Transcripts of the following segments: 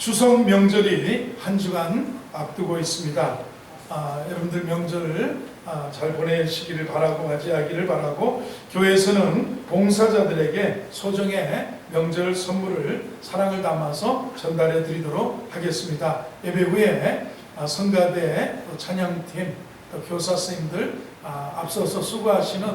추석 명절이 한 주간 앞두고 있습니다. 여러분들 명절을 잘 보내시기를 바라고 맞이하기를 바라고, 교회에서는 봉사자들에게 소정의 명절 선물을 사랑을 담아서 전달해 드리도록 하겠습니다. 예배 후에 성가대 찬양팀 또 교사 선생님들 앞서서 수고하시는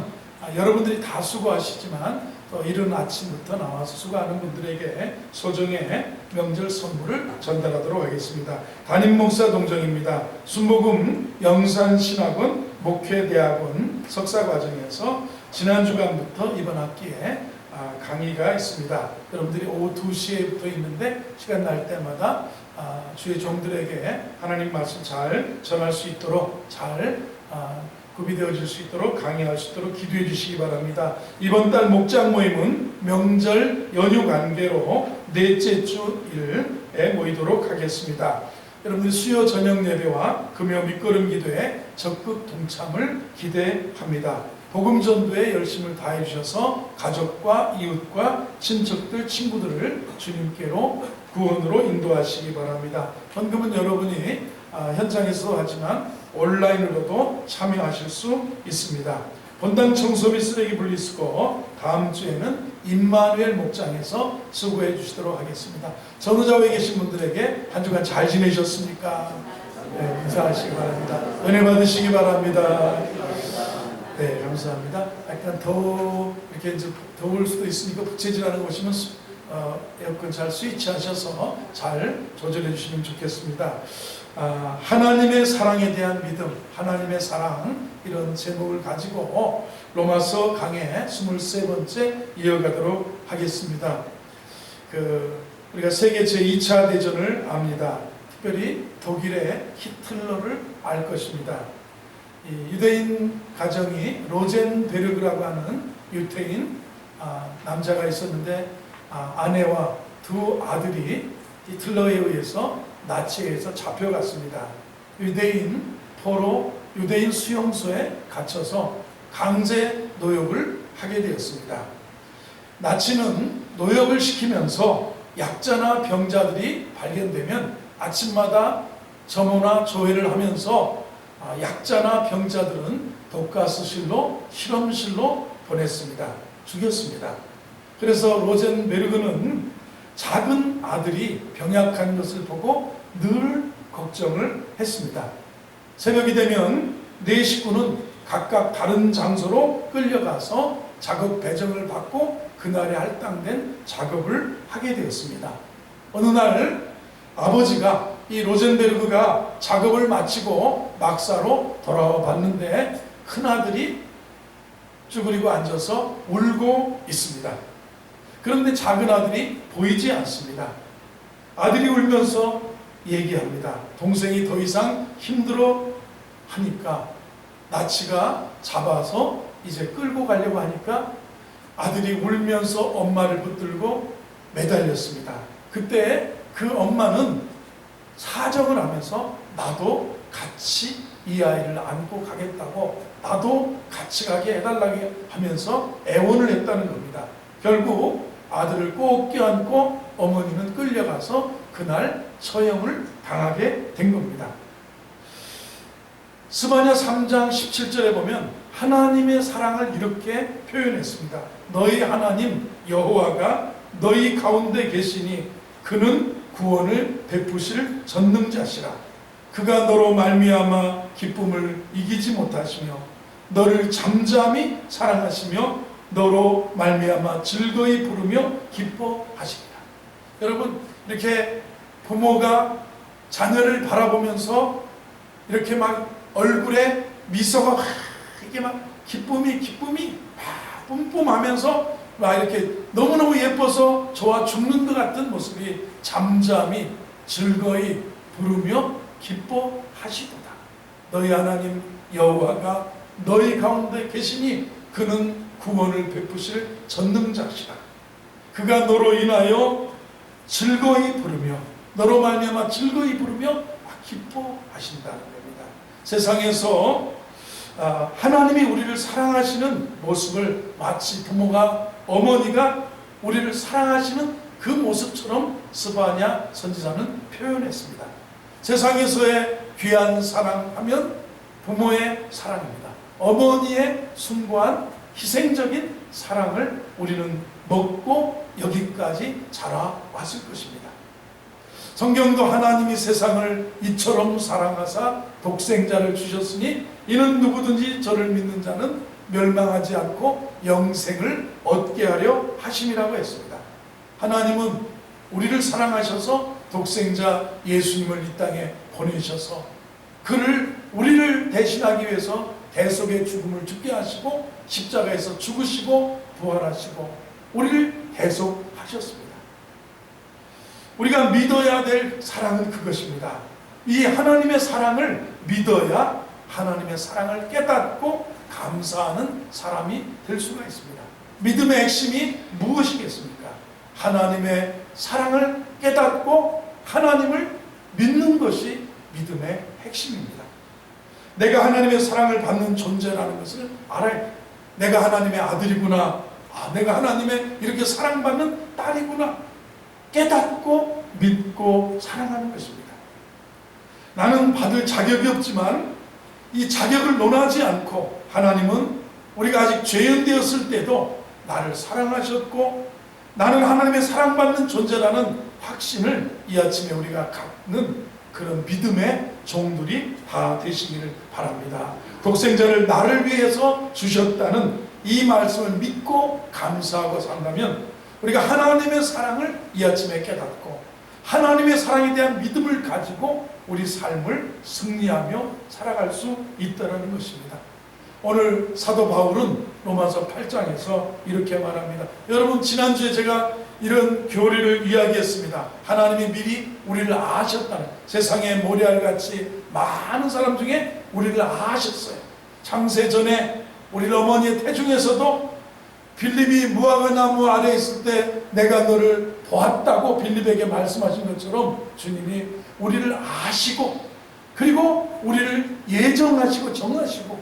여러분들이 다 수고하시지만 또 이른 아침부터 나와서 수고하는 분들에게 소정의 명절 선물을 전달하도록 하겠습니다. 담임 목사 동정입니다. 순복음 영산신학원 목회대학원 석사과정에서 지난 주간부터 이번 학기에 강의가 있습니다. 여러분들이 오후 2시에부터 있는데 시간 날 때마다 주의 종들에게 하나님 말씀 잘 전할 수 있도록 잘 구비되어질 수 있도록 강의할 수 있도록 기도해 주시기 바랍니다. 이번 달 목장 모임은 명절 연휴 관계로 넷째 주일에 모이도록 하겠습니다. 여러분들 수요 저녁 예배와 금요 밑거름 기도에 적극 동참을 기대합니다. 복음 전도에 열심을 다해 주셔서 가족과 이웃과 친척들, 친구들을 주님께로 구원으로 인도하시기 바랍니다. 헌금은 여러분이 현장에서도 하지만 온라인으로도 참여하실 수 있습니다. 본당 청소 및 쓰레기 분리수거 다음 주에는 임마누엘 목장에서 수고해 주시도록 하겠습니다. 전우자에 계신 분들에게 한 주간 잘 지내셨습니까? 네, 인사하시기 바랍니다. 은혜 받으시기 바랍니다. 네, 감사합니다. 약간 이렇게 이제 더울 수도 있으니까 부채질하는 곳이면 에어컨 잘 스위치하셔서 잘 조절해 주시면 좋겠습니다. 하나님의 사랑에 대한 믿음, 하나님의 사랑, 이런 제목을 가지고 로마서 강해 23번째 이어가도록 하겠습니다. 우리가 세계 제2차 대전을 압니다. 특별히 독일의 히틀러를 알 것입니다. 이 유대인 가정이 로젠베르그라고 하는 유태인 남자가 있었는데 아내와 두 아들이 히틀러에 의해서 나치에 의해서 잡혀갔습니다. 유대인 포로 유대인 수용소에 갇혀서 강제 노역을 하게 되었습니다. 나치는 노역을 시키면서 약자나 병자들이 발견되면 아침마다 점호나 조회를 하면서 약자나 병자들은 독가스실로 실험실로 보냈습니다. 죽였습니다. 그래서 로젠베르그는 작은 아들이 병약한 것을 보고 늘 걱정을 했습니다. 새벽이 되면 네 식구는 각각 다른 장소로 끌려가서 작업 배정을 받고 그날에 할당된 작업을 하게 되었습니다. 어느 날 아버지가 이 로젠베르그가 작업을 마치고 막사로 돌아와 봤는데 큰아들이 쭈그리고 앉아서 울고 있습니다. 그런데 작은 아들이 보이지 않습니다. 아들이 울면서 얘기합니다. 동생이 더 이상 힘들어 하니까 나치가 잡아서 이제 끌고 가려고 하니까 아들이 울면서 엄마를 붙들고 매달렸습니다. 그때 그 엄마는 사정을 하면서 나도 같이 이 아이를 안고 가겠다고, 나도 같이 가게 해달라고 하면서 애원을 했다는 겁니다. 결국 아들을 꼭 껴안고 어머니는 끌려가서 그날 처형을 당하게 된 겁니다. 스바냐 3장 17절에 보면 하나님의 사랑을 이렇게 표현했습니다. 너희 하나님 여호와가 너희 가운데 계시니 그는 구원을 베푸실 전능자시라. 그가 너로 말미암아 기쁨을 이기지 못하시며 너를 잠잠히 사랑하시며 너로 말미암아 즐거이 부르며 기뻐하시리라. 여러분, 이렇게 부모가 자녀를 바라보면서 이렇게 막 얼굴에 미소가 이게 막 기쁨이 막 뿜뿜하면서 막 이렇게 너무너무 예뻐서 좋아 죽는 것 같은 모습이 잠잠히 즐거이 부르며 기뻐하시도다. 너희 하나님 여호와가 너희 가운데 계시니 그는 구원을 베푸실 전능자시라. 그가 너로 인하여 즐거이 부르며 너로 말미암아 즐거이 부르며 기뻐하신다는 겁니다. 세상에서 하나님이 우리를 사랑하시는 모습을 마치 부모가, 어머니가 우리를 사랑하시는 그 모습처럼 스바냐 선지자는 표현했습니다. 세상에서의 귀한 사랑하면 부모의 사랑입니다. 어머니의 숭고한 희생적인 사랑을 우리는 먹고 여기까지 자라왔을 것입니다. 성경도 하나님이 세상을 이처럼 사랑하사 독생자를 주셨으니 이는 누구든지 저를 믿는 자는 멸망하지 않고 영생을 얻게 하려 하심이라고 했습니다. 하나님은 우리를 사랑하셔서 독생자 예수님을 이 땅에 보내셔서 우리를 대신하기 위해서 대속의 죽음을 죽게 하시고 십자가에서 죽으시고 부활하시고 우리를 대속하셨습니다. 우리가 믿어야 될 사랑은 그것입니다. 이 하나님의 사랑을 믿어야 하나님의 사랑을 깨닫고 감사하는 사람이 될 수가 있습니다. 믿음의 핵심이 무엇이겠습니까? 하나님의 사랑을 깨닫고 하나님을 믿는 것이 믿음의 핵심입니다. 내가 하나님의 사랑을 받는 존재라는 것을 알아야 내가 하나님의 아들이구나. 내가 하나님의 이렇게 사랑받는 딸이구나. 깨닫고 믿고 사랑하는 것입니다. 나는 받을 자격이 없지만 이 자격을 논하지 않고 하나님은 우리가 아직 죄인 되었을 때도 나를 사랑하셨고 나는 하나님의 사랑받는 존재라는 확신을 이 아침에 우리가 갖는 그런 믿음의 종들이 다 되시기를 바랍니다. 독생자를 나를 위해서 주셨다는 이 말씀을 믿고 감사하고 산다면 우리가 하나님의 사랑을 이 아침에 깨닫고 하나님의 사랑에 대한 믿음을 가지고 우리 삶을 승리하며 살아갈 수 있다는 것입니다. 오늘 사도 바울은 로마서 8장에서 이렇게 말합니다. 여러분, 지난주에 제가 이런 교리를 이야기했습니다. 하나님이 미리 우리를 아셨다는, 세상에 모래알같이 많은 사람 중에 우리를 아셨어요. 창세전에 우리 어머니의 태중에서도 빌립이 무화과 나무 아래에 있을 때 내가 너를 보았다고 빌립에게 말씀하신 것처럼 주님이 우리를 아시고 그리고 우리를 예정하시고 정하시고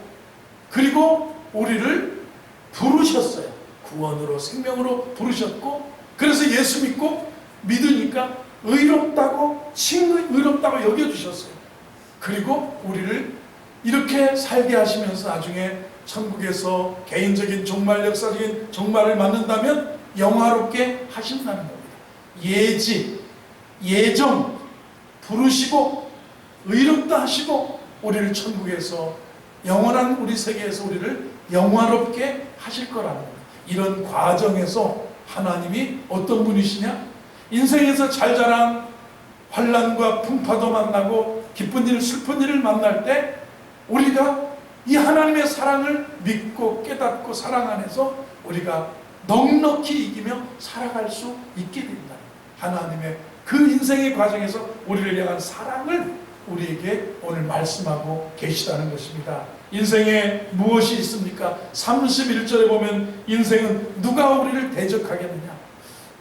그리고 우리를 부르셨어요. 구원으로 생명으로 부르셨고 그래서 예수 믿고 믿으니까 의롭다고 의롭다고 여겨주셨어요. 그리고 우리를 이렇게 살게 하시면서 나중에 천국에서 개인적인 종말, 역사적인 종말을 맞는다면 영화롭게 하신다는 겁니다. 예정, 부르시고 의롭다 하시고 우리를 천국에서 영원한 우리 세계에서 우리를 영화롭게 하실 거라는 겁니다. 이런 과정에서 하나님이 어떤 분이시냐? 인생에서 잘 자란 환난과 풍파도 만나고 기쁜 일, 슬픈 일을 만날 때 우리가 이 하나님의 사랑을 믿고 깨닫고 사랑 안에서 우리가 넉넉히 이기며 살아갈 수 있게 됩니다. 하나님의 그 인생의 과정에서 우리를 향한 사랑을 우리에게 오늘 말씀하고 계시다는 것입니다. 인생에 무엇이 있습니까? 31절에 보면 인생은 누가 우리를 대적하겠느냐?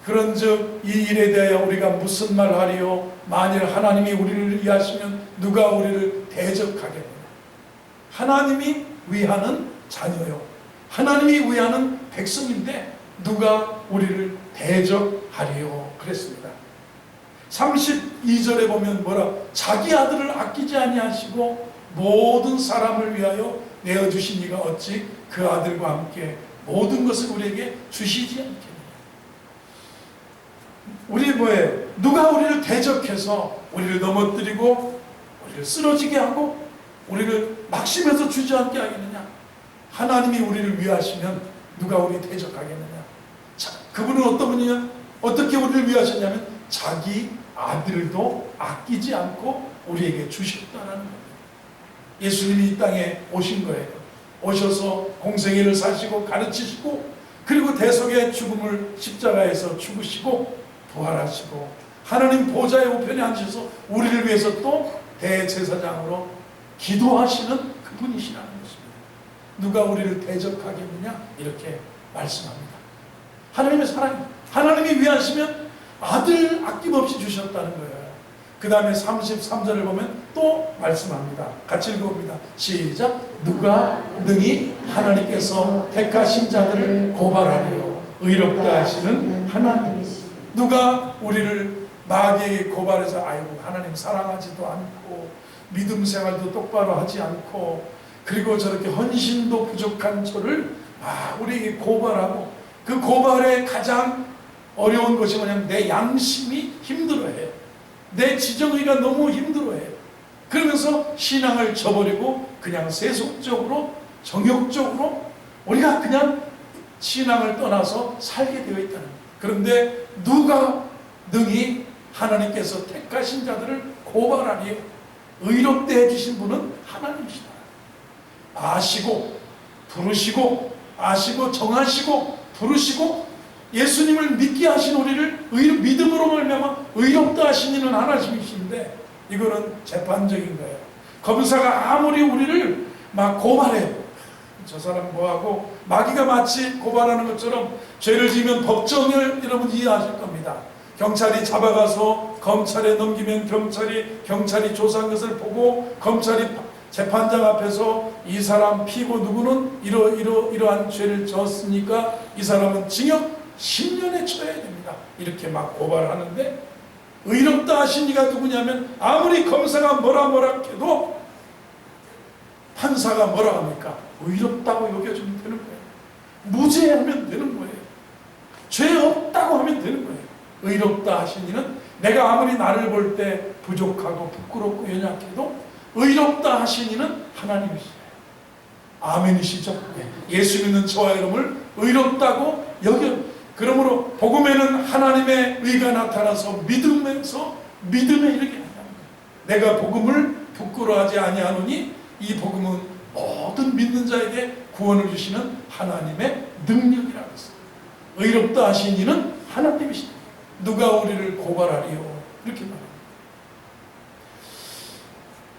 그런즉 이 일에 대하여 우리가 무슨 말하리요? 만일 하나님이 우리를 위하시면 누가 우리를 대적하겠느냐? 하나님이 위하는 자녀요. 하나님이 위하는 백성인데 누가 우리를 대적하리요? 그랬습니다. 32절에 보면 뭐라? 자기 아들을 아끼지 아니하시고 모든 사람을 위하여 내어주신 이가 어찌 그 아들과 함께 모든 것을 우리에게 주시지 않겠느냐? 우리 뭐에 누가 우리를 대적해서 우리를 넘어뜨리고 우리를 쓰러지게 하고 우리를 막심해서 주지 않게 하겠느냐? 하나님이 우리를 위하시면 누가 우리 대적하겠느냐? 자, 그분은 어떤 분이냐? 어떻게 우리를 위하셨냐면 자기 아들도 아끼지 않고 우리에게 주셨다는 겁니다. 예수님이 이 땅에 오신 거예요. 오셔서 공생애를 사시고 가르치시고 그리고 대속의 죽음을 십자가에서 죽으시고 부활하시고 하나님 보좌의 우편에 앉으셔서 우리를 위해서 또 대제사장으로 기도하시는 그분이시라는 것입니다. 누가 우리를 대적하겠느냐? 이렇게 말씀합니다. 하나님의 사랑이 하나님이 위하시면 아들 아낌없이 주셨다는 거예요. 그 다음에 33절을 보면 또 말씀합니다. 같이 읽어봅니다. 시작. 누가 능히 하나님께서 택하신 자들을 고발하리요? 의롭다 하시는 하나님. 누가 우리를 마귀에게 고발해서 아이고 하나님 사랑하지도 않고 믿음 생활도 똑바로 하지 않고 그리고 저렇게 헌신도 부족한 저를 우리에게 고발하고 그 고발의 가장 어려운 것이 뭐냐면 내 양심이 힘들어해요. 내 지정의가 너무 힘들어해요. 그러면서 신앙을 저버리고 그냥 세속적으로 정욕적으로 우리가 그냥 신앙을 떠나서 살게 되어 있다는 거예요. 그런데 누가 능히 하나님께서 택하신 자들을 고발하리요? 의롭게 해주신 분은 하나님이시다. 아시고 부르시고 아시고 정하시고 부르시고 예수님을 믿게 하신 우리를 믿음으로 말미암아 의롭다 하신 이는 하나님이신데 이거는 재판적인 거예요. 검사가 아무리 우리를 막 고발해요. 저 사람 뭐하고 마귀가 마치 고발하는 것처럼 죄를 지으면 법정을 여러분 이해하실 겁니다. 경찰이 잡아가서 검찰에 넘기면 경찰이 조사한 것을 보고 검찰이 재판장 앞에서 이 사람 피고 누구는 이러한 죄를 졌으니까 이 사람은 징역 10년에 처해야 됩니다. 이렇게 막 고발하는데 의롭다 하신 이가 누구냐면 아무리 검사가 뭐라 해도 판사가 뭐라 합니까? 의롭다고 여겨주면 되는 거예요. 무죄하면 되는 거예요. 죄 없다고 하면 되는 거예요. 의롭다 하신 이는 내가 아무리 나를 볼 때 부족하고 부끄럽고 연약해도 의롭다 하신 이는 하나님이시죠. 아멘이시죠? 예수 믿는 저와 여러분을 의롭다고 그러므로 복음에는 하나님의 의가 나타나서 믿음에 이르게 한다는 거예요. 내가 복음을 부끄러워하지 아니하노니 이 복음은 모든 믿는 자에게 구원을 주시는 하나님의 능력이라고 했어요. 의롭다 하신 이는 하나님이시다. 누가 우리를 고발하리요? 이렇게 말합니다.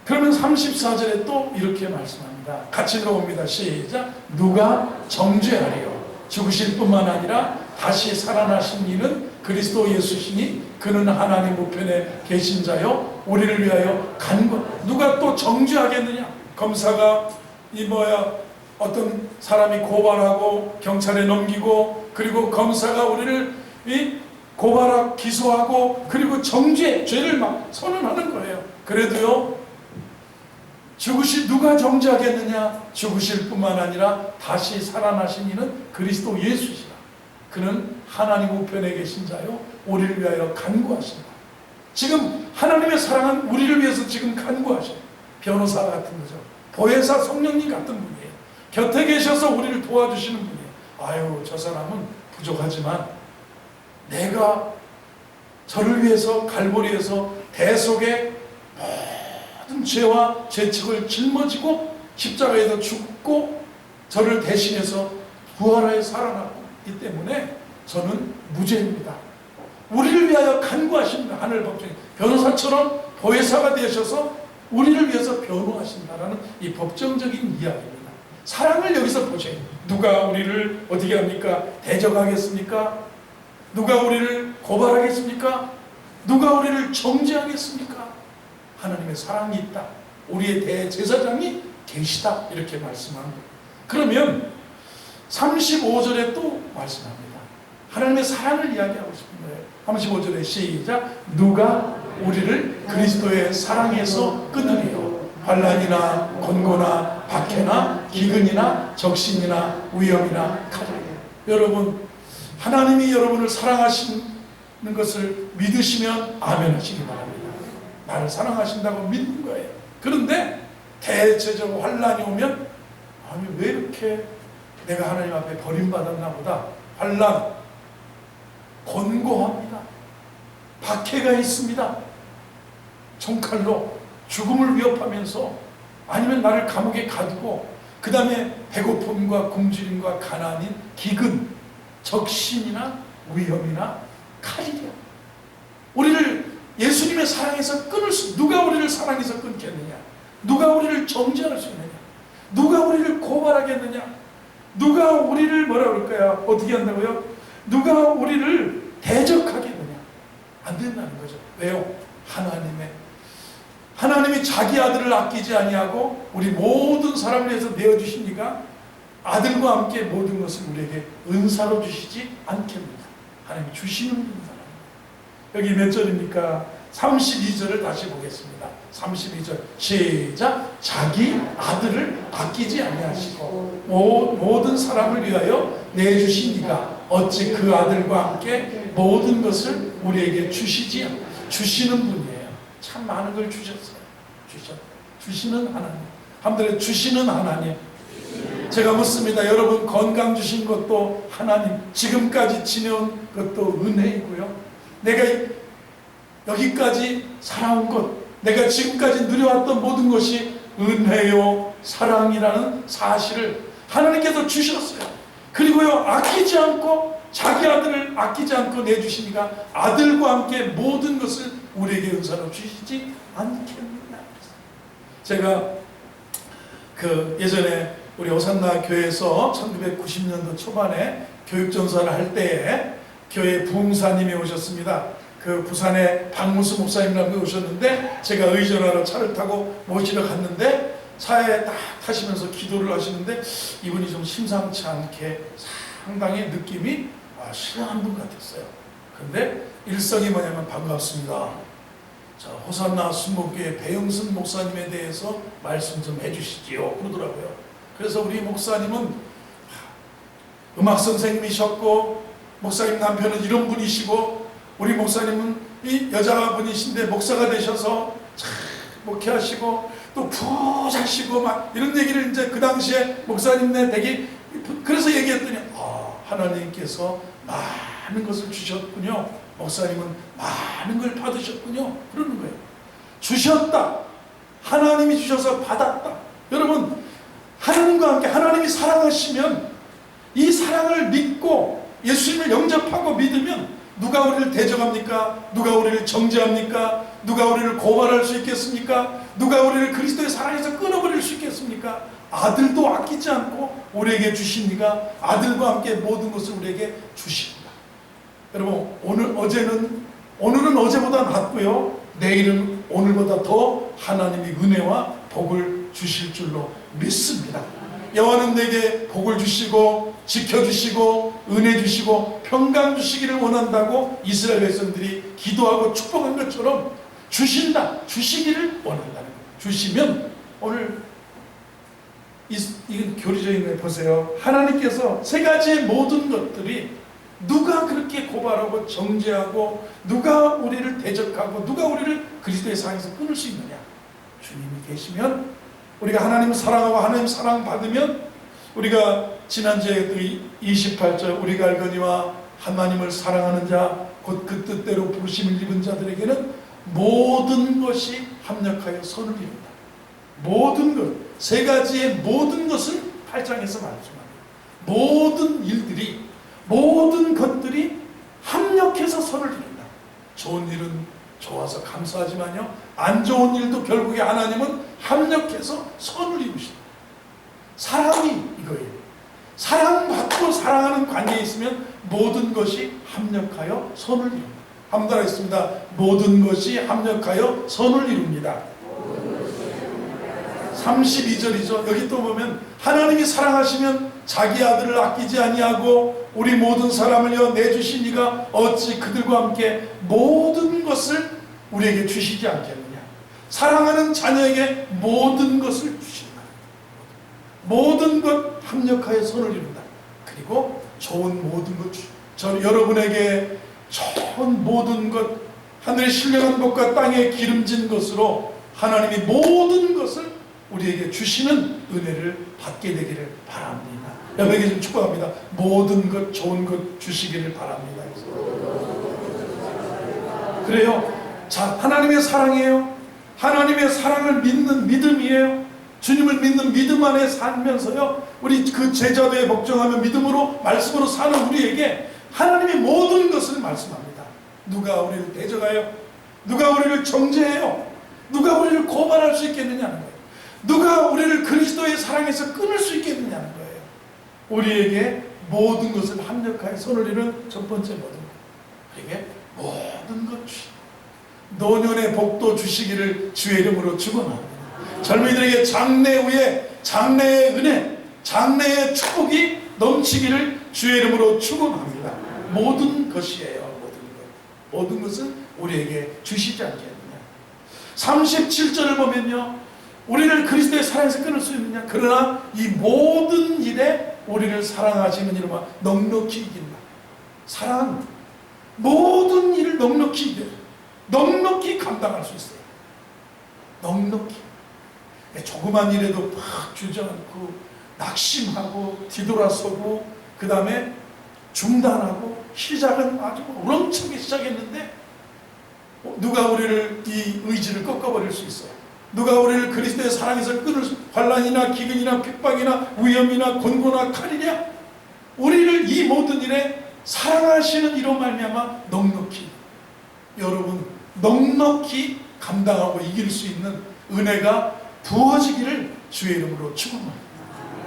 그러면 34절에 또 이렇게 말씀합니다. 같이 읽어봅니다. 시작. 누가 정죄하리요? 죽으실 뿐만 아니라 다시 살아나신 이는 그리스도 예수시니 그는 하나님 우편에 계신 자요 우리를 위하여 누가 또 정죄하겠느냐? 검사가 어떤 사람이 고발하고 경찰에 넘기고 그리고 검사가 우리를 고발하고 기소하고 그리고 죄를 막 선언하는 거예요. 그래도요 누가 정죄하겠느냐? 죽으실 뿐만 아니라 다시 살아나신 이는 그리스도 예수시라. 그는 하나님 우편에 계신 자요 우리를 위하여 간구하신다. 지금 하나님의 사랑은 우리를 위해서 지금 간구하셔요. 변호사 같은 거죠. 보혜사 성령님 같은 분이에요. 곁에 계셔서 우리를 도와주시는 분이에요. 아유 저 사람은 부족하지만 내가 저를 위해서 갈보리에서 대속의 모든 죄와 죄책을 짊어지고 십자가에서 죽고 저를 대신해서 부활하여 살아나고 있기 때문에 저는 무죄입니다. 우리를 위하여 간구하십니다. 하늘 법정에 변호사처럼 보혜사가 되셔서 우리를 위해서 변호하신다라는 이 법정적인 이야기입니다. 사랑을 여기서 보셔요. 누가 우리를 어떻게 합니까? 대적하겠습니까? 누가 우리를 고발하겠습니까? 누가 우리를 정죄하겠습니까? 하나님의 사랑이 있다. 우리의 대제사장이 계시다. 이렇게 말씀합니다. 그러면 35절에 또 말씀합니다. 하나님의 사랑을 이야기하고 싶은 거예요. 35절에 시작. 누가 우리를 그리스도의 사랑에서 끊으리요? 환난이나 곤고나 박해나 기근이나 적신이나 위험이나 칼이요. 여러분 하나님이 여러분을 사랑하시는 것을 믿으시면 아멘 하시기 바랍니다. 나를 사랑하신다고 믿는 거예요. 그런데 대체적으로 환난이 오면 아니 왜 이렇게 내가 하나님 앞에 버림받았나 보다. 환난 곤고합니다. 박해가 있습니다. 총칼로 죽음을 위협하면서 아니면 나를 감옥에 가두고 그 다음에 배고픔과 굶주림과 가난인 기근 적신이나 위험이나 칼이요. 우리를 예수님의 사랑에서 누가 우리를 사랑해서 끊겠느냐? 누가 우리를 정죄할 수 있느냐? 누가 우리를 고발하겠느냐? 누가 우리를 뭐라 그럴까요? 어떻게 한다고요? 누가 우리를 대적하겠느냐? 안 된다는 거죠. 왜요? 하나님이 자기 아들을 아끼지 아니하고 우리 모든 사람을 위해서 내어주시니까 아들과 함께 모든 것을 우리에게 은사로 주시지 않겠느냐? 하나님이 주시는 분입니다. 여기 몇 절입니까? 32절을 다시 보겠습니다. 32절 시작. 자기 아들을 아끼지 아니하시고 모든 사람을 위하여 내주시니가 어찌 그 아들과 함께 모든 것을 우리에게 주시는 분이에요. 참 많은 걸 주셨어요. 주시는 하나님. 한번에 주시는 하나님. 제가 묻습니다. 여러분 건강 주신 것도 하나님, 지금까지 지내온 것도 은혜이고요. 내가 여기까지 살아온 것, 내가 지금까지 누려왔던 모든 것이 은혜요 사랑이라는 사실을 하나님께서 주셨어요. 그리고요 아끼지 않고 자기 아들을 아끼지 않고 내주시니까 아들과 함께 모든 것을 우리에게 은사로 주시지 않겠느냐. 제가 예전에 우리 오산나 교회에서 1990년도 초반에 교육전사를 할 때에 교회 부흥사님이 오셨습니다. 그 부산에 박무수 목사님이라는 분이 오셨는데 제가 의전하러 차를 타고 모시러 갔는데 차에 딱 타시면서 기도를 하시는데 이분이 좀 심상치 않게 상당히 느낌이 싫어하는 분 같았어요. 그런데 일성이 뭐냐면 반갑습니다. 자, 호산나 순복교회 배영순 목사님에 대해서 말씀 좀 해주시지요 그러더라고요. 그래서 우리 목사님은 음악 선생님이셨고 목사님 남편은 이런 분이시고 우리 목사님은 이 여자분이신데 목사가 되셔서 참 목회하시고 또 부자시고 막 이런 얘기를 이제 그 당시에 목사님네 되게 그래서 얘기했더니 하나님께서 많은 것을 주셨군요. 목사님은 많은 걸 받으셨군요. 그러는 거예요. 주셨다. 하나님이 주셔서 받았다. 여러분 하나님과 함께 하나님이 사랑하시면 이 사랑을 믿고 예수님을 영접하고 믿으면 누가 우리를 대적합니까? 누가 우리를 정죄합니까? 누가 우리를 고발할 수 있겠습니까? 누가 우리를 그리스도의 사랑에서 끊어버릴 수 있겠습니까? 아들도 아끼지 않고 우리에게 주시니까 아들과 함께 모든 것을 우리에게 주십니다. 여러분 오늘은 어제보다 낫고요. 내일은 오늘보다 더 하나님이 은혜와 복을 주실 줄로 믿습니다. 여호와는 내게 복을 주시고 지켜주시고 은혜 주시고 평강 주시기를 원한다고 이스라엘 백성들이 기도하고 축복한 것처럼 주시기를 원한다는 거예요. 주시면 오늘 이건 교리적인 거예요. 보세요. 하나님께서 세 가지의 모든 것들이 누가 그렇게 고발하고 정죄하고 누가 우리를 대적하고 누가 우리를 그리스도의 사랑에서 끊을 수 있느냐. 주님이 계시면 우리가 하나님을 사랑하고 하나님 사랑받으면 우리가 지난주에 28절 우리가 알거니와 하나님을 사랑하는 자 곧 그 뜻대로 부르심을 입은 자들에게는 모든 것이 합력하여 선을 이룬다. 모든 것, 세 가지의 모든 것을 8장에서 말씀합니다. 모든 일들이 모든 것들이 합력해서 선을 이룬다. 좋은 일은 좋아서 감사하지만요 안 좋은 일도 결국에 하나님은 합력해서 선을 이루신다. 사랑이 이거예요. 사랑받고 사랑하는 관계에 있으면 모든 것이 합력하여 선을 이룬다. 한번 더 하겠습니다. 모든 것이 합력하여 선을 이룹니다. 32절이죠. 여기 또 보면 하나님이 사랑하시면 자기 아들을 아끼지 아니하고 우리 모든 사람을 위하여 내주시니가 어찌 그들과 함께 모든 것을 우리에게 주시지 않겠느냐. 사랑하는 자녀에게 모든 것을 주신다. 모든 것 합력하여 선을 이룬다. 그리고 좋은 모든 것 저 여러분에게 좋은 모든 것 하늘의 신령한 것과 땅에 기름진 것으로 하나님이 모든 것을 우리에게 주시는 은혜를 받게 되기를 바랍니다. 여러분에게 좀 축복합니다. 모든 것 좋은 것 주시기를 바랍니다. 그래요. 자, 하나님의 사랑이에요. 하나님의 사랑을 믿는 믿음이에요. 주님을 믿는 믿음 안에 살면서요 우리 그 제자도에 복종하며 믿음으로 말씀으로 사는 우리에게 하나님이 모든 것을 말씀합니다. 누가 우리를 대적하여 누가 우리를 정죄해요 누가 우리를 고발할 수 있겠느냐는 거예요. 누가 우리를 그리스도의 사랑에서 끊을 수 있겠느냐는 거예요. 우리에게 모든 것을 합력하여 선을 이루는 첫 번째 모든 것. 우리에게 모든 것 주시고 노년의 복도 주시기를 주의 이름으로 축원합니다. 젊은이들에게 장래 후에 장래의 은혜 장래의 축복이 넘치기를 주의 이름으로 축원합니다. 모든 것이에요. 모든 것. 모든 것을 우리에게 주시지 않겠느냐. 37절을 보면요, 우리를 그리스도의 사랑에서 끊을 수 있느냐. 그러나 이 모든 일에 우리를 사랑하시는 이름과 넉넉히 이긴다. 사랑, 모든 일을 넉넉히 이겨요. 넉넉히 감당할 수 있어요. 넉넉히. 조그만 일에도 막 주저앉고 낙심하고 뒤돌아서고 그 다음에 중단하고 시작은 아주 우렁차게 시작했는데 누가 우리를 이 의지를 꺾어버릴 수 있어요? 누가 우리를 그리스도의 사랑에서 끊을 수, 환난이나 기근이나 핍박이나 위험이나 곤고나 칼이냐? 우리를 이 모든 일에 사랑하시는 이로 말미암아 넉넉히, 여러분 넉넉히 감당하고 이길 수 있는 은혜가 부어지기를 주의 이름으로 축원합니다.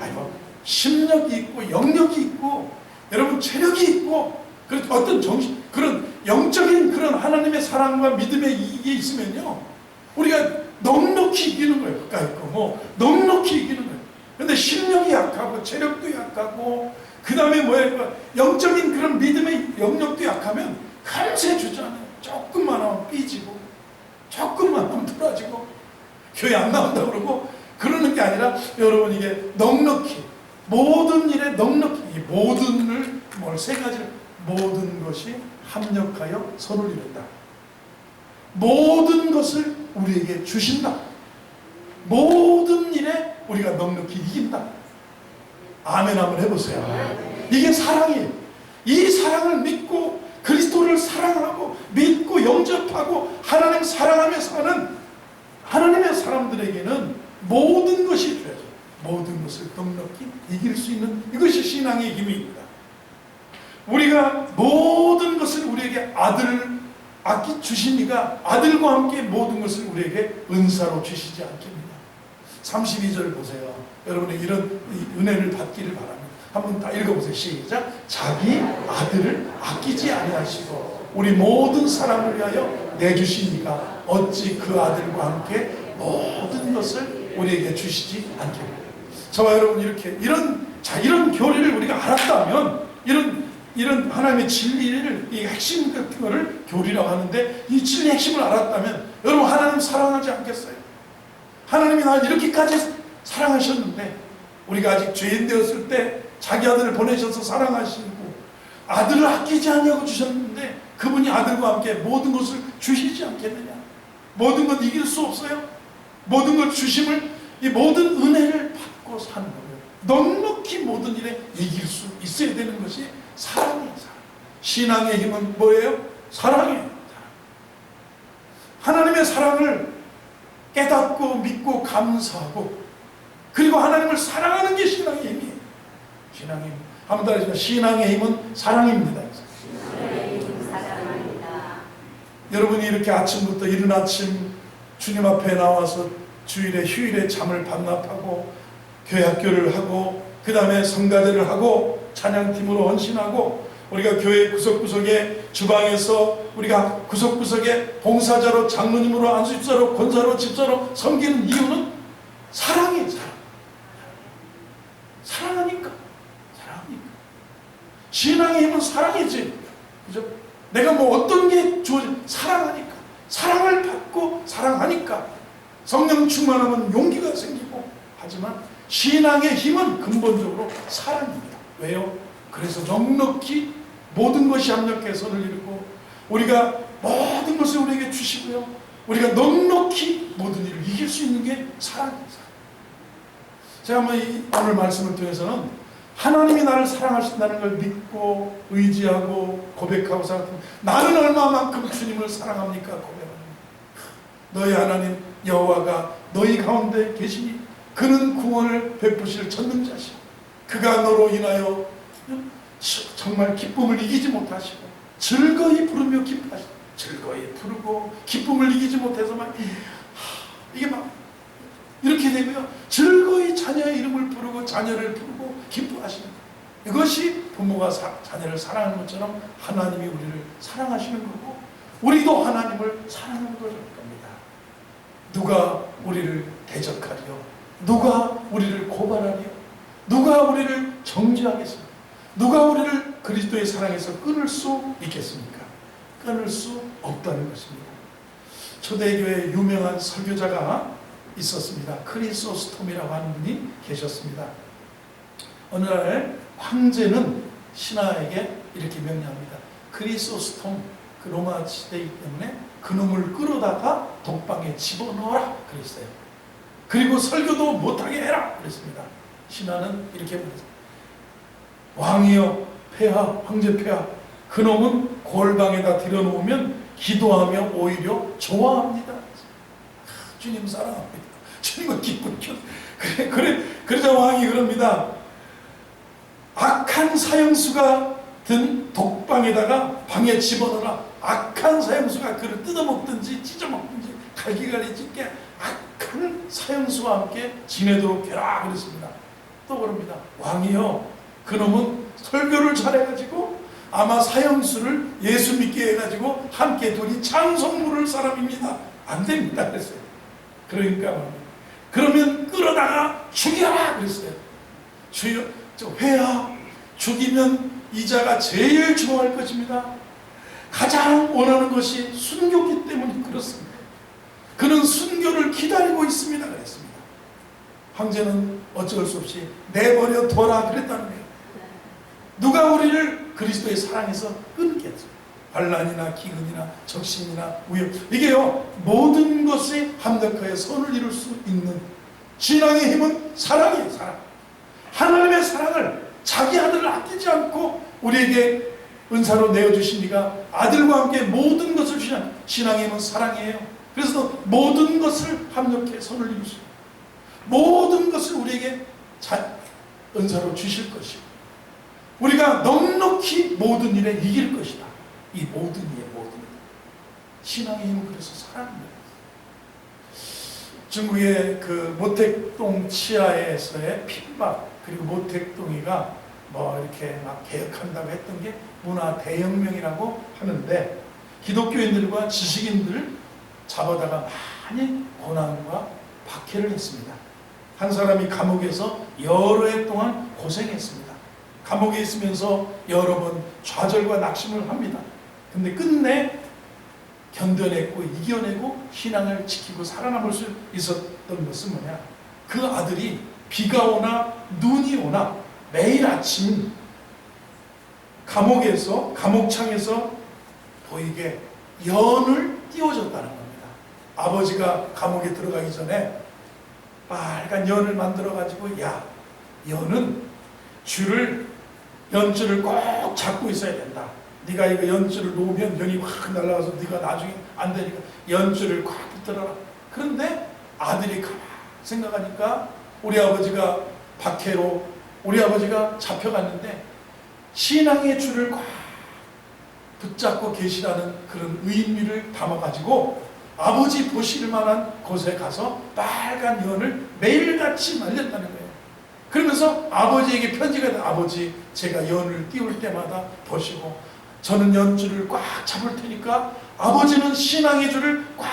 아이고, 심력이 있고 영력이 있고 여러분 체력이 있고 어떤 정신, 그런 영적인 그런 하나님의 사랑과 믿음의 이게 있으면요, 우리가 넉넉히 이기는 거예요. 가까이 거 넉넉히 이기는 거예요. 그런데 심력이 약하고 체력도 약하고 그 다음에 뭐야, 영적인 그런 믿음의 영역도 약하면 금세 주저앉아요. 조금만 하면 삐지고 조금만 하면 틀어지고 교회 안 나온다고 그러고 그러는 게 아니라 여러분 이게 넉넉히 모든 일에 넉넉히 이 모든을 세 가지를 모든 것이 합력하여 선을 이룬다. 모든 것을 우리에게 주신다. 모든 일에 우리가 넉넉히 이긴다. 아멘 한번 해보세요. 이게 사랑이에요. 이 사랑을 믿고 그리스도를 사랑하고 믿고 영접하고 하나님 사랑하며 사는 하나님의 사람들에게는 모든 것이 필요하죠. 모든 것을 넉넉히 이길 수 있는 이것이 신앙의 힘입니다. 우리가 모든 것을 우리에게 아들을 주신 이가 아들과 함께 모든 것을 우리에게 은사로 주시지 않겠느냐. 32절 보세요. 여러분의 이런 은혜를 받기를 바랍니다. 한번 다 읽어보세요. 시작. 자기 아들을 아끼지 아니하시고 우리 모든 사람을 위하여 내주신 이가 어찌 그 아들과 함께 모든 것을 우리에게 주시지 않겠느냐. 저와 여러분 이런 교리를 우리가 알았다면 이런 하나님의 진리를 이 핵심 같은 거를 교리라고 하는데 이 진리의 핵심을 알았다면 여러분 하나님 사랑하지 않겠어요? 하나님이 나를 이렇게까지 사랑하셨는데 우리가 아직 죄인 되었을 때 자기 아들을 보내셔서 사랑하시고 아들을 아끼지 않냐고 주셨는데 그분이 아들과 함께 모든 것을 주시지 않겠느냐. 모든 것 이길 수 없어요. 모든 것 주심을 이 모든 은혜를 받고 사는 거예요. 넉넉히 모든 일에 이길 수 있어야 되는 것이 사랑이에요. 사랑. 신앙의 힘은 뭐예요? 사랑이에요. 하나님의 사랑을 깨닫고 믿고 감사하고 그리고 하나님을 사랑하는 게 신앙의 힘이에요. 신앙의 힘. 한번 더 하시면 신앙의 힘은 사랑입니다. 신앙의 힘은 사랑입니다. 여러분이 이렇게 아침부터 이른 아침 주님 앞에 나와서 주일에 휴일에 잠을 반납하고 교회 학교를 하고 그 다음에 성가대를 하고 찬양팀으로 헌신하고 우리가 교회 구석구석에 주방에서 우리가 구석구석에 봉사자로 장로님으로 안수집사로 권사로 집사로 섬기는 이유는 사랑이에요. 사랑하니까. 신앙의 힘은 사랑이지. 그죠? 내가 뭐 어떤 게 주어지 사랑하니까. 사랑을 받고 사랑하니까. 성령 충만하면 용기가 생기고 하지만 신앙의 힘은 근본적으로 사랑입니다. 왜요? 그래서 넉넉히 모든 것이 합력해서 선을 이루고 우리가 모든 것을 우리에게 주시고요. 우리가 넉넉히 모든 일을 이길 수 있는 게 사랑입니다. 제가 오늘 말씀을 통해서는 하나님이 나를 사랑하신다는 걸 믿고 의지하고 고백하고 생각하면 나는 얼마만큼 주님을 사랑합니까? 고백합니다. 너희 하나님 여호와가 너희 가운데 계시니 그는 구원을 베푸실 전능자시오. 그가 너로 인하여 정말 기쁨을 이기지 못하시고 즐거이 부르며 기뻐하시고 즐거이 부르고 기쁨을 이기지 못해서 이게 이렇게 되고요. 즐거이 자녀의 이름을 부르고 자녀를 부르고 기뻐하시는 거예요. 이것이 부모가 자녀를 사랑하는 것처럼 하나님이 우리를 사랑하시는 거고 우리도 하나님을 사랑하는 겁니다. 누가 우리를 대적하리요? 누가 우리를 고발하리요? 누가 우리를 정죄하겠습니까? 누가 우리를 그리스도의 사랑에서 끊을 수 있겠습니까? 끊을 수 없다는 것입니다. 초대교회에 유명한 설교자가 있었습니다. 크리소스톰이라고 하는 분이 계셨습니다. 어느 날 황제는 신하에게 이렇게 명령합니다. 크리소스톰, 그 로마 시대이기 때문에 그놈을 끌어다가 독방에 집어넣어라 그랬어요. 그리고 설교도 못하게 해라 그랬습니다. 신하는 이렇게 말했습니다. 왕이여, 폐하, 황제 폐하, 그놈은 골방에다 들여놓으면 기도하며 오히려 좋아합니다. 주님 사랑합니다. 주님은 기쁜 겨. 그러자 왕이 그럽니다. 악한 사형수가 든 독방에다가 방에 집어넣어라. 악한 사형수가 그를 뜯어먹든지 찢어먹든지 갈기갈이 찢게 악한 사형수와 함께 지내도록 해라 그랬습니다. 또 그럽니다. 왕이여, 그놈은 설교를 잘해가지고 아마 사형수를 예수 믿게 해가지고 함께 둘이 찬송 부를 사람입니다. 안 됩니다 그랬어요. 그러니까 그러면 끌어다가 죽여라 그랬어요. 주여, 저 회야, 죽이면 이자가 제일 좋아할 것입니다. 가장 원하는 것이 순교기 때문에 그렇습니다. 그는 순교를 기다리고 있습니다 그랬습니다. 황제는 어쩔 수 없이 내버려 둬라 그랬다는 거예요. 누가 우리를 그리스도의 사랑에서 끊겠죠? 반란이나 기근이나 적신이나 위협, 이게요 모든 것에 합력하여 선을 이룰 수 있는 신앙의 힘은 사랑이에요. 사랑. 하나님의 사랑을, 자기 아들을 아끼지 않고 우리에게 은사로 내어주신 이가 아들과 함께 모든 것을 주시는 신앙의 힘은 사랑이에요. 그래서 모든 것을 합력해 선을 이룰 수 있어요. 모든 것을 우리에게 은사로 주실 것이고 우리가 넉넉히 모든 일에 이길 것이다. 이 모든 일에 모든 일. 신앙의 힘은 그래서 사랑입니다. 중국의 그 모택동 치하에서의 핍박, 그리고 모택동이가 이렇게 막 개혁한다고 했던 게 문화 대혁명이라고 하는데, 기독교인들과 지식인들 잡아다가 많이 고난과 박해를 했습니다. 한 사람이 감옥에서 여러 해 동안 고생했습니다. 감옥에 있으면서 여러 번 좌절과 낙심을 합니다. 근데 끝내 견뎌냈고 이겨내고 신앙을 지키고 살아남을 수 있었던 것은 뭐냐? 그 아들이 비가 오나 눈이 오나 매일 아침 감옥에서, 감옥창에서 보이게 연을 띄워줬다는 겁니다. 아버지가 감옥에 들어가기 전에 빨간 연을 만들어가지고, 야, 연은 연줄을 꼭 잡고 있어야 된다. 네가 이거 연줄을 놓으면 연이 확 날아가서 네가 나중에 안 되니까 연줄을 꽉 붙들어라. 그런데 아들이 가만 생각하니까 우리 아버지가 박해로 우리 아버지가 잡혀갔는데 신앙의 줄을 꽉 붙잡고 계시라는 그런 의미를 담아가지고 아버지 보실 만한 곳에 가서 빨간 연을 매일같이 말렸다는 거예요. 그러면서 아버지에게 편지가 돼. 아버지, 제가 연을 띄울 때마다 보시고 저는 연줄을 꽉 잡을 테니까 아버지는 신앙의 줄을 꽉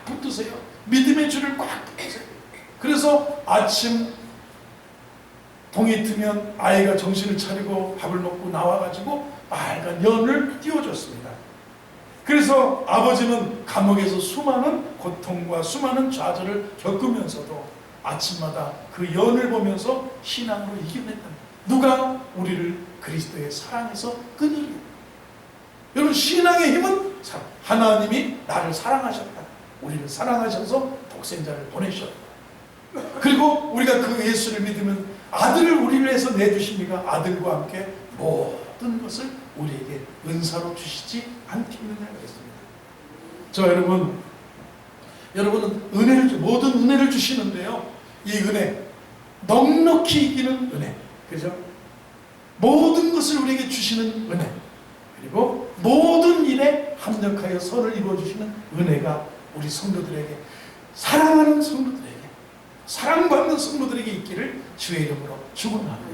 붙드세요. 믿음의 줄을 꽉 붙드세요. 그래서 아침 동이 트면 아이가 정신을 차리고 밥을 먹고 나와가지고 빨간 연을 띄워줬습니다. 그래서 아버지는 감옥에서 수많은 고통과 수많은 좌절을 겪으면서도 아침마다 그 연을 보면서 신앙으로 이겨냈다. 누가 우리를 그리스도의 사랑에서 끊으려. 여러분, 신앙의 힘은 사랑. 하나님이 나를 사랑하셨다. 우리를 사랑하셔서 독생자를 보내셨다. 그리고 우리가 그 예수를 믿으면 아들을 우리를 위해서 내주십니까? 아들과 함께 모든 것을 우리에게 은사로 주시지 않겠느냐 그랬습니다. 저 여러분은 모든 은혜를 주시는데요. 이 은혜, 넉넉히 이기는 은혜, 그죠? 모든 것을 우리에게 주시는 은혜, 그리고 모든 일에 합력하여 선을 이루어주시는 은혜가 우리 성도들에게, 사랑하는 성도들에게, 사랑받는 성도들에게 있기를 주의 이름으로 축원합니다.